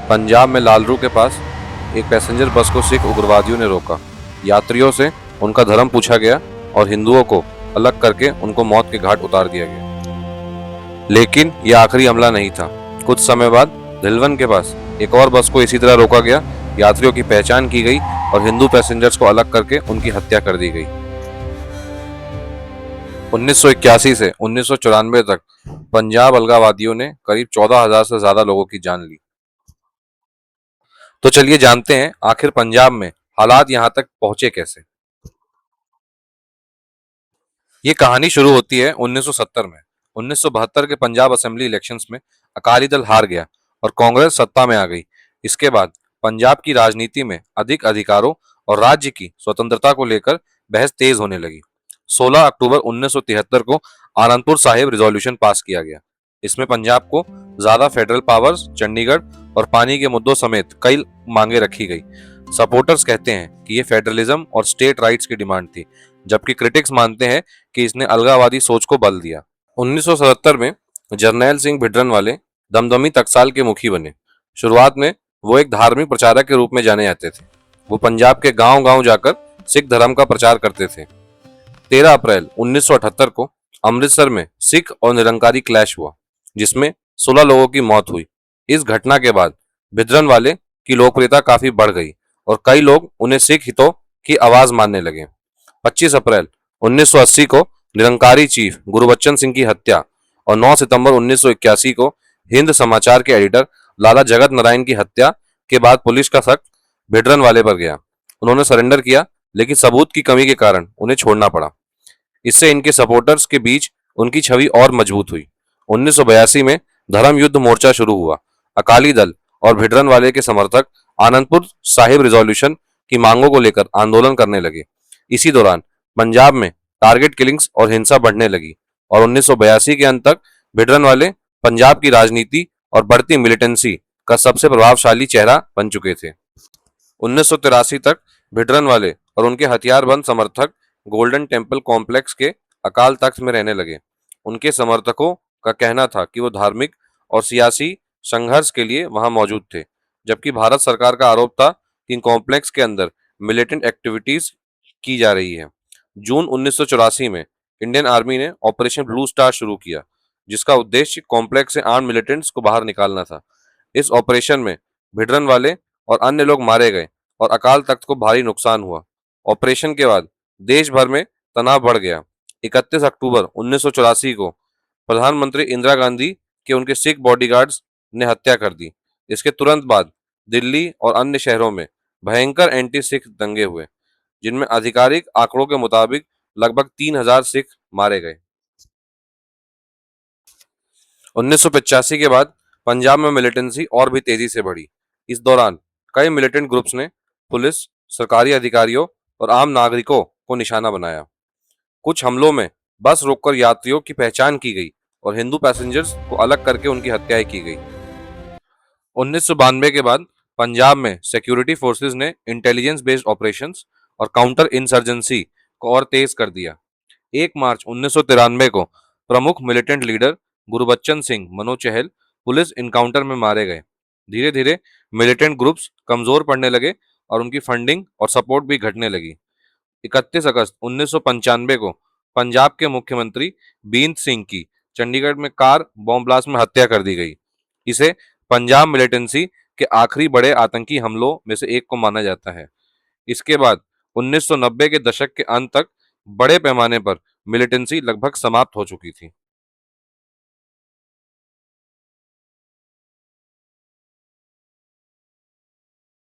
पंजाब में लालरू के पास एक पैसेंजर बस को सिख उग्रवादियों ने रोका। यात्रियों से उनका धर्म पूछा गया और हिंदुओं को अलग करके उनको मौत के घाट उतार दिया गया। लेकिन यह आखिरी हमला नहीं था। कुछ समय बाद धिलवन के पास एक और बस को इसी तरह रोका गया। यात्रियों की पहचान की गई और हिंदू पैसेंजर्स को अलग करके उनकी हत्या कर दी गई। 1981 से 1994 तक पंजाब अलगाववादियों ने करीब 14,000 से ज्यादा लोगों की जान ली। तो चलिए जानते हैं आखिर पंजाब में हालात यहां तक पहुंचे कैसे। ये कहानी शुरू होती है 1970 में। 1972 के पंजाब असेंबली इलेक्शंस में अकाली दल हार गया और कांग्रेस सत्ता में आ गई। इसके बाद पंजाब की राजनीति में अधिक अधिकारों और राज्य की स्वतंत्रता को लेकर बहस तेज होने लगी। 16 अक्टूबर 1973 को आनंदपुर साहिब रिजोल्यूशन पास किया गया। इसमें पंजाब को ज्यादा फेडरल पावर्स, चंडीगढ़ और पानी के मुद्दों समेत कई मांगे रखी गई। सपोर्टर्स कहते हैं कि ये फेडरलिज्म और स्टेट राइट्स की डिमांड थी, जबकि क्रिटिक्स मानते हैं कि इसने अलगाववादी सोच को बल दिया। 1977 में जरनैल सिंह भिड्रनवाले दमदमी टकसाल के मुखी बने। शुरुआत में वो एक धार्मिक प्रचारक के रूप में जाने जाते थे। वो पंजाब के गांव-गांव जाकर सिख धर्म का प्रचार करते थे। 13 अप्रैल 1978 को अमृतसर में सिख और निरंकारी क्लैश हुआ, जिसमें 16 लोगों की मौत हुई। इस घटना के बाद भिद्रनवाले की लोकप्रियता काफी बढ़ गई और कई लोग उन्हें सिख हितों की आवाज मानने लगे। 25 अप्रैल 1980 को निरंकारी चीफ गुरबच्चन सिंह की हत्या और 9 सितंबर 1981 को हिंद समाचार के एडिटर लाला जगत नारायण की हत्या के बाद पुलिस का शक भिड्रनवाले पर गया। उन्होंने सरेंडर किया, लेकिन सबूत की कमी के कारण उन्हें छोड़ना पड़ा। इससे इनके सपोर्टर्स के बीच उनकी छवि और मजबूत हुई। 1982 में धर्म युद्ध मोर्चा शुरू हुआ। अकाली दल और भिड्रनवाले के समर्थक आनंदपुर साहिब रिजोल्यूशन की मांगों को लेकर आंदोलन करने लगे। इसी दौरान पंजाब में टारगेट किलिंग्स और हिंसा बढ़ने लगी और 1982 के अंत तक भिड्रनवाले पंजाब की राजनीति और बढ़ती मिलिटेंसी का सबसे प्रभावशाली चेहरा बन चुके थे। 1983 तक भिड्रनवाले और उनके हथियारबंद समर्थक गोल्डन टेम्पल कॉम्प्लेक्स के अकाल तख्त में रहने लगे। उनके समर्थकों का कहना था कि वो धार्मिक और सियासी संघर्ष के लिए वहां मौजूद थे, जबकि भारत सरकार का आरोप था कि इन कॉम्प्लेक्स के अंदर मिलिटेंट एक्टिविटीज की जा रही है। जून 1984 में इंडियन आर्मी ने ऑपरेशन ब्लू स्टार शुरू किया, जिसका उद्देश्य कॉम्प्लेक्स से आर्म्ड मिलिटेंट्स को बाहर निकालना था। इस ऑपरेशन में भिड्रनवाले और अन्य लोग मारे गए और अकाल तख्त को भारी नुकसान हुआ। ऑपरेशन के बाद देश भर में तनाव बढ़ गया। 31 अक्टूबर 1984 को प्रधानमंत्री इंदिरा गांधी के उनके सिख बॉडीगार्ड्स ने हत्या कर दी। इसके तुरंत बाद दिल्ली और अन्य शहरों में भयंकर एंटी सिख दंगे हुए, जिनमें आधिकारिक आंकड़ों के मुताबिक लगभग 3,000 सिख मारे गए। 1985 के बाद पंजाब में मिलिटेंसी और भी तेजी से बढ़ी। इस दौरान कई मिलिटेंट ग्रुप्स ने पुलिस, सरकारी अधिकारियों और आम नागरिकों को निशाना बनाया। कुछ हमलों में बस रोककर यात्रियों की पहचान की गई और हिंदू पैसेंजर्स को अलग करके उनकी हत्याएं की गई। 1992 के बाद पंजाब में सिक्योरिटी फोर्सेस ने इंटेलिजेंस बेस्ड ऑपरेशंस और काउंटर इंसर्जेंसी को और तेज कर दिया। 1 मार्च 1993 को प्रमुख मिलिटेंट लीडर गुरबच्चन सिंह मनोज चहल पुलिस इनकाउंटर में मारे गए। धीरे धीरे मिलिटेंट ग्रुप्स कमजोर पड़ने लगे और उनकी फंडिंग और सपोर्ट भी घटने लगी। 31 अगस्त 1995 को पंजाब के मुख्यमंत्री बीन सिंह की चंडीगढ़ में कार बॉम्ब ब्लास्ट में हत्या कर दी गई। इसे पंजाब मिलिटेंसी के आखिरी बड़े आतंकी हमलों में से एक को माना जाता है। इसके बाद 1990 के दशक के अंत तक बड़े पैमाने पर मिलिटेंसी लगभग समाप्त हो चुकी थी।